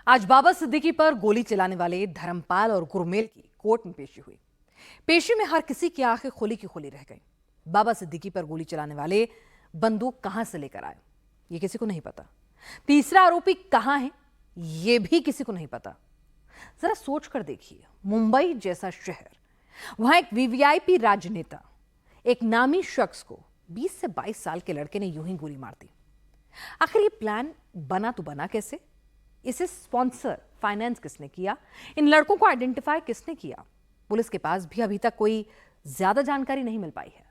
आज बाबा सिद्दीकी पर गोली चलाने वाले धर्मपाल और गुरमेल की कोर्ट में पेशी हुई। पेशी में हर किसी की आंखें खुली की खुली रह गईं। बाबा सिद्दीकी पर गोली चलाने वाले बंदूक कहां से लेकर आए, ये किसी को नहीं पता। तीसरा आरोपी कहां है, ये भी किसी को नहीं पता। जरा सोच कर देखिए, मुंबई जैसा शहर, वहां एक वीवीआईपी राजनेता, एक नामी शख्स को 20 से 22 साल के लड़के ने यूं ही गोली मार दी। आखिर ये प्लान बना तो बना कैसे? इसे स्पॉन्सर फाइनेंस किसने किया? इन लड़कों को आइडेंटिफाई किसने किया? पुलिस के पास भी अभी तक कोई ज्यादा जानकारी नहीं मिल पाई है।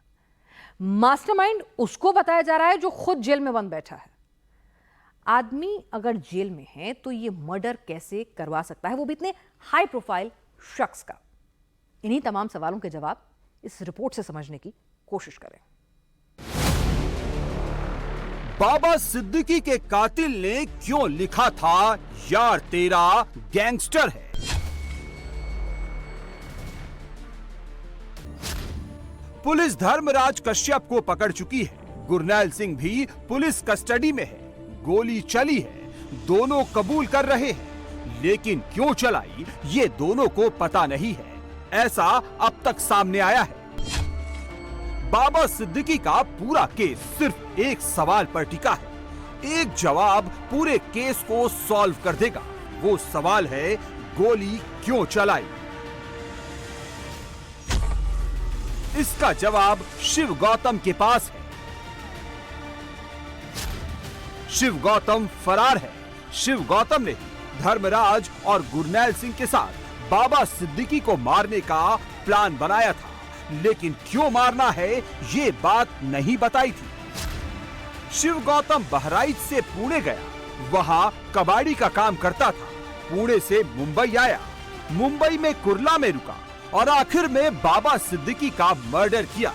मास्टरमाइंड उसको बताया जा रहा है जो खुद जेल में बंद बैठा है। आदमी अगर जेल में है तो ये मर्डर कैसे करवा सकता है, वो भी इतने हाई प्रोफाइल शख्स का? इन्हीं तमाम सवालों के जवाब इस रिपोर्ट से समझने की कोशिश करें। बाबा सिद्दीकी के कातिल ने क्यों लिखा था यार तेरा गैंगस्टर है? पुलिस धर्मराज कश्यप को पकड़ चुकी है। गुरनैल सिंह भी पुलिस कस्टडी में है। गोली चली है, दोनों कबूल कर रहे हैं, लेकिन क्यों चलाई ये दोनों को पता नहीं है, ऐसा अब तक सामने आया है। बाबा सिद्दीकी का पूरा केस सिर्फ एक सवाल पर टिका है। एक जवाब पूरे केस को सॉल्व कर देगा। वो सवाल है, गोली क्यों चलाई? इसका जवाब शिव गौतम के पास है। शिव गौतम फरार है। शिव गौतम ने धर्मराज और गुरनैल सिंह के साथ बाबा सिद्दीकी को मारने का प्लान बनाया था, लेकिन क्यों मारना है ये बात नहीं बताई थी। शिव गौतम बहराइच से पुणे गया, वहां कबाड़ी का काम करता था। पुणे से मुंबई आया, मुंबई में कुर्ला में रुका और आखिर में बाबा सिद्दीकी का मर्डर किया।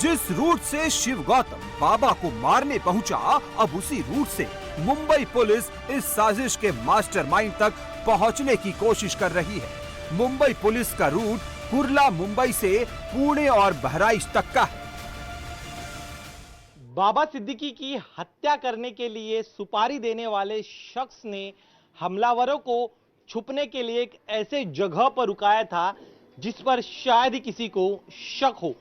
जिस रूट से शिव गौतम बाबा को मारने पहुंचा, अब उसी रूट से मुंबई पुलिस इस साजिश के मास्टरमाइंड तक पहुंचने की कोशिश कर रही है। मुंबई पुलिस का रूट कुर्ला मुंबई से पुणे और बहराइच तक का है। बाबा सिद्दीकी की हत्या करने के लिए सुपारी देने वाले शख्स ने हमलावरों को छुपने के लिए एक ऐसे जगह पर रुकाया था जिस पर शायद ही किसी को शक हो।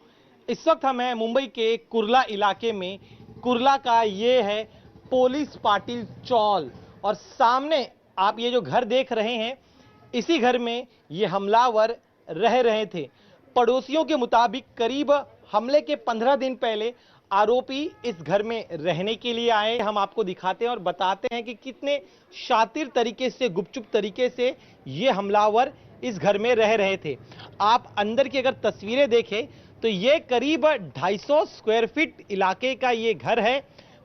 इस वक्त हम हैं मुंबई के कुर्ला इलाके में। कुर्ला का ये है पुलिस पाटिल चौल, और सामने आप ये जो घर देख रहे हैं, इसी घर में ये हमलावर रह रहे थे। पड़ोसियों के मुताबिक करीब हमले के 15 दिन पहले आरोपी इस घर में रहने के लिए आए। हम आपको दिखाते हैं और बताते हैं कि कितने शातिर तरीके से, गुपचुप तरीके से ये हमलावर इस घर में रह रहे थे। आप अंदर की अगर तस्वीरें देखें तो ये करीब 250 स्क्वायर फीट इलाके का ये घर है।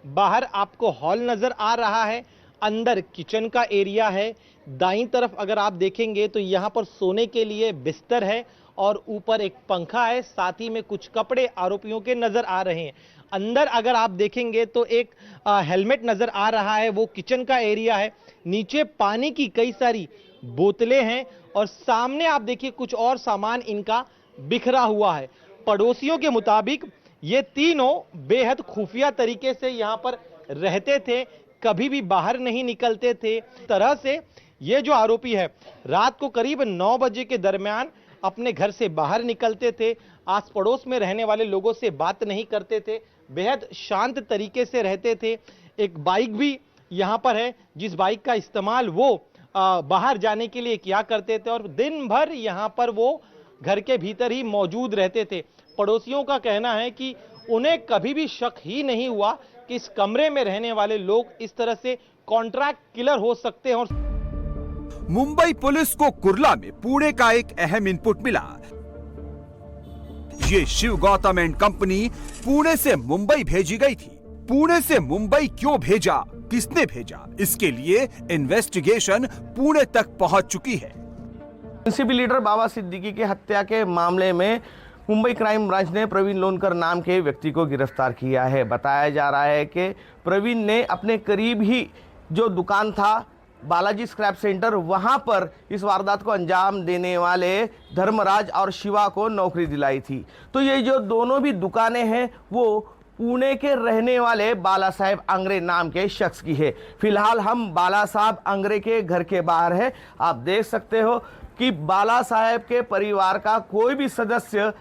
बाहर आपको हॉल नजर आ रहा है, अंदर किचन का एरिया है। दाईं तरफ अगर आप देखेंगे तो यहाँ पर सोने के लिए बिस्तर है और ऊपर एक पंखा है। साथ ही में कुछ कपड़े आरोपियों के नजर आ रहे हैं। अंदर अगर आप देखेंगे तो एक हेलमेट नजर आ रहा है, वो किचन का एरिया है। नीचे पानी की कई सारी बोतलें हैं और सामने आप देखिए कुछ और सामान इनका बिखरा हुआ है। पड़ोसियों के मुताबिक ये तीनों बेहद खुफिया तरीके से यहाँ पर रहते थे, कभी भी बाहर नहीं निकलते थे। तरह से ये जो आरोपी है रात को करीब 9 बजे के दरमियान अपने घर से बाहर निकलते थे। आस पड़ोस में रहने वाले लोगों से बात नहीं करते थे, बेहद शांत तरीके से रहते थे। एक बाइक भी यहाँ पर है जिस बाइक का इस्तेमाल वो बाहर जाने के लिए किया करते थे और दिन भर यहाँ पर वो घर के भीतर ही मौजूद रहते थे। पड़ोसियों का कहना है कि उन्हें कभी भी शक ही नहीं हुआ कि इस कमरे में रहने वाले लोग इस तरह से कॉन्ट्रैक्ट किलर हो सकते हैं। मुंबई पुलिस को कुर्ला में पुणे का एक अहम इनपुट मिला। ये शिव गौतम एंड कंपनी पुणे से मुंबई भेजी गई थी। पुणे से मुंबई क्यों भेजा, किसने भेजा, इसके लिए इन्वेस्टिगेशन पुणे तक पहुंच चुकी है। एनसीपी लीडर बाबा सिद्दीकी के हत्या के मामले में मुंबई क्राइम ब्रांच ने प्रवीण लोनकर नाम के व्यक्ति को गिरफ्तार किया है। बताया जा रहा है कि प्रवीण ने अपने करीब ही जो दुकान था बालाजी स्क्रैप सेंटर, वहां पर इस वारदात को अंजाम देने वाले धर्मराज और शिवा को नौकरी दिलाई थी। तो ये जो दोनों भी दुकानें हैं वो पुणे के रहने वाले बाला साहेब अंग्रे नाम के शख्स की है। फिलहाल हम बाला साहब अंग्रे के घर के बाहर है। आप देख सकते हो कि बाला साहेब के परिवार का कोई भी सदस्य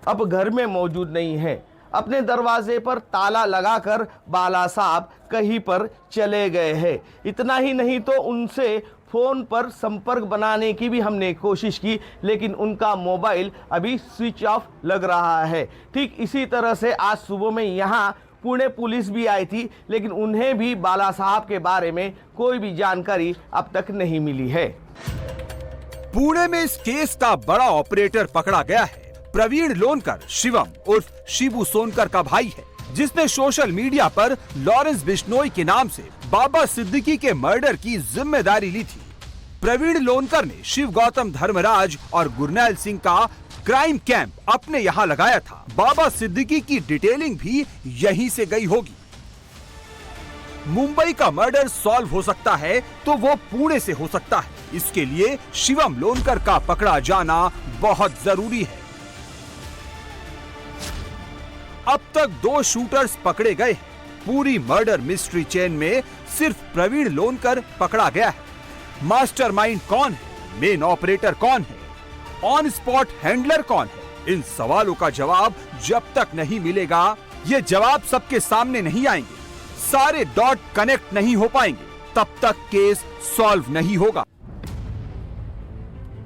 अब घर में मौजूद नहीं है। अपने दरवाजे पर ताला लगाकर बाला साहब कहीं पर चले गए हैं। इतना ही नहीं तो उनसे फ़ोन पर संपर्क बनाने की भी हमने कोशिश की, लेकिन उनका मोबाइल अभी स्विच ऑफ लग रहा है। ठीक इसी तरह से आज सुबह में यहाँ पुणे पुलिस भी आई थी, लेकिन उन्हें भी बाला साहब के बारे में कोई भी जानकारी अब तक नहीं मिली है। पुणे में इस केस का बड़ा ऑपरेटर पकड़ा गया है। प्रवीण लोनकर शिवम उर्फ शिबू सोनकर का भाई है, जिसने सोशल मीडिया पर लॉरेंस बिश्नोई के नाम से बाबा सिद्दीकी के मर्डर की जिम्मेदारी ली थी। प्रवीण लोनकर ने शिव गौतम, धर्मराज और गुरनैल सिंह का क्राइम कैंप अपने यहाँ लगाया था। बाबा सिद्दीकी की डिटेलिंग भी यहीं से गई होगी। मुंबई का मर्डर सॉल्व हो सकता है तो वो पुणे से हो सकता है। इसके लिए शिवम लोनकर का पकड़ा जाना बहुत जरूरी है। अब तक 2 शूटर्स पकड़े गए हैं। पूरी मर्डर मिस्ट्री चेन में सिर्फ प्रवीण लोनकर पकड़ा गया है। मास्टरमाइंड कौन है, मेन ऑपरेटर कौन है, ऑन स्पॉट हैंडलर कौन है, इन सवालों का जवाब जब तक नहीं मिलेगा, ये जवाब सबके सामने नहीं आएंगे, सारे डॉट कनेक्ट नहीं हो पाएंगे, तब तक केस सॉल्व नहीं होगा।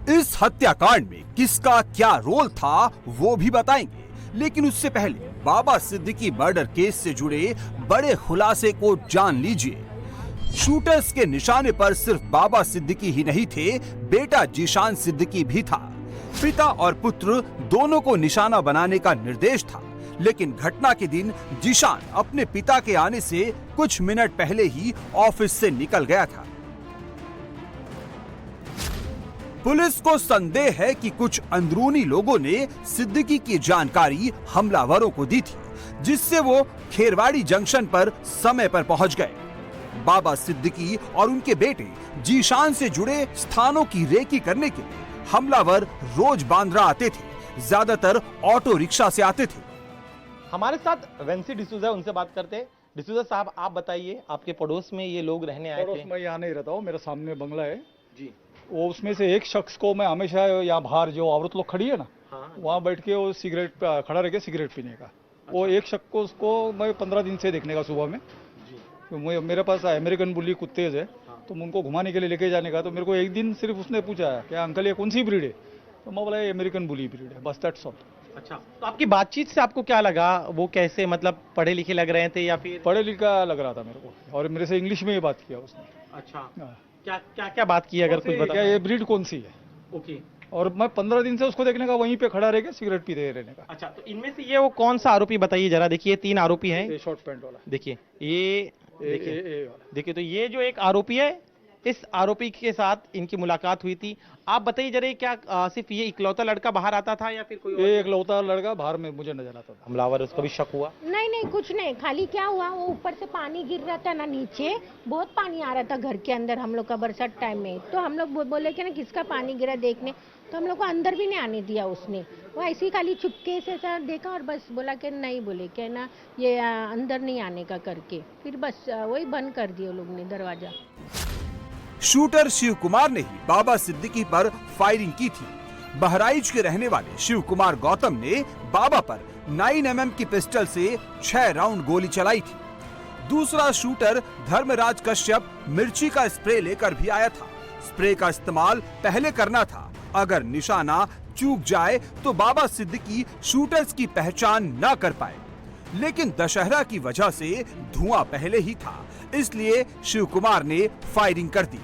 इस हत्याकांड में किसका क्या रोल था वो भी बताएंगे, लेकिन उससे पहले बाबा सिद्दीकी मर्डर केस से जुड़े बड़े खुलासे को जान लीजिए। शूटर्स के निशाने पर सिर्फ बाबा सिद्दीकी ही नहीं थे, बेटा जीशान सिद्दीकी भी था। पिता और पुत्र दोनों को निशाना बनाने का निर्देश था, लेकिन घटना के दिन जीशान अपने पिता के आने से कुछ मिनट पहले ही ऑफिस से निकल गया था। पुलिस को संदेह है कि कुछ अंदरूनी लोगों ने सिद्दीकी की जानकारी हमलावरों को दी थी, जिससे वो खेरवाड़ी जंक्शन पर समय पर पहुंच गए। बाबा सिद्दीकी और उनके बेटे जीशान से जुड़े स्थानों की रेकी करने के लिए हमलावर रोज बांद्रा आते थे, ज्यादातर ऑटो रिक्शा से आते थे। हमारे साथ वेंसी डिसूजा, उनसे बात करते हैं। डिसूजा साहब, आप बताइए, आपके पड़ोस में ये लोग रहने आए थे? पड़ोस में यहाँ नहीं रहता हूँ, मेरे सामने बंगला है जी। वो उसमें से एक शख्स को मैं हमेशा यहाँ बाहर जो औरत लोग खड़ी है ना, वहाँ बैठ के वो सिगरेट खड़ा रह के सिगरेट पीने का, वो एक शख्स को उसको मैं 15 दिन से देखने का सुबह में। तो मेरे पास अमेरिकन बुली कुत्ते है, तो मैं उनको घुमाने के लिए लेके जाने का, तो मेरे को एक दिन सिर्फ उसने पूछा क्या अंकल ये कौन सी ब्रीड है, तो मैं बोला ये अमेरिकन बुली ब्रीड है, बस दैट्स ऑल। अच्छा, तो आपकी बातचीत से आपको क्या लगा? वो कैसे, मतलब पढ़े लिखे लग रहे थे या फिर? पढ़े लिखा लग रहा था मेरे को, और मेरे से इंग्लिश में ही बात किया उसने। अच्छा, क्या क्या क्या बात की, अगर कुछ बता? क्या ये ब्रीड कौन सी है? ओके। और मैं 15 दिन से उसको देखने का, वहीं पे खड़ा रह के सिगरेट पीते रहने का। अच्छा, तो इनमें से ये वो कौन सा आरोपी बताइए जरा। देखिए 3 आरोपी हैं। ये शॉर्ट पैंट वाला, देखिए ये वाला। देखिए, तो ये जो एक आरोपी है, इस आरोपी के साथ इनकी मुलाकात हुई थी। आप बताइए जरा, क्या सिर्फ ये इकलौता लड़का बाहर आता था या फिर कोई और? एक लौता लड़का बाहर में मुझे नजर आता था। हमलावर, उसका भी शक हुआ? नहीं, कुछ नहीं, खाली क्या हुआ, वो ऊपर से पानी गिर रहा था ना, नीचे बहुत पानी आ रहा था घर के अंदर हम लोग का बरसात टाइम में। तो हम लोग बोले कि ना किसका पानी गिरा देखने, तो हम लोग को अंदर भी नहीं आने दिया उसने। वो ऐसे ही खाली चुपके से ऐसा देखा और बस बोला कि नहीं, बोले कि ना ये अंदर नहीं आने का करके, फिर बस वही बंद कर दिया लोग ने दरवाजा। शूटर शिव कुमार ने ही बाबा सिद्दीकी पर फायरिंग की थी। बहराइच के रहने वाले शिव कुमार गौतम ने बाबा पर 9mm की पिस्टल से 6 राउंड गोली चलाई थी। दूसरा शूटर धर्मराज कश्यप मिर्ची का स्प्रे लेकर भी आया था। स्प्रे का इस्तेमाल पहले करना था, अगर निशाना चूक जाए तो बाबा सिद्दीकी शूटर्स की पहचान न कर पाए। लेकिन दशहरा की वजह से धुआं पहले ही था, इसलिए शिव कुमार ने फायरिंग कर दी।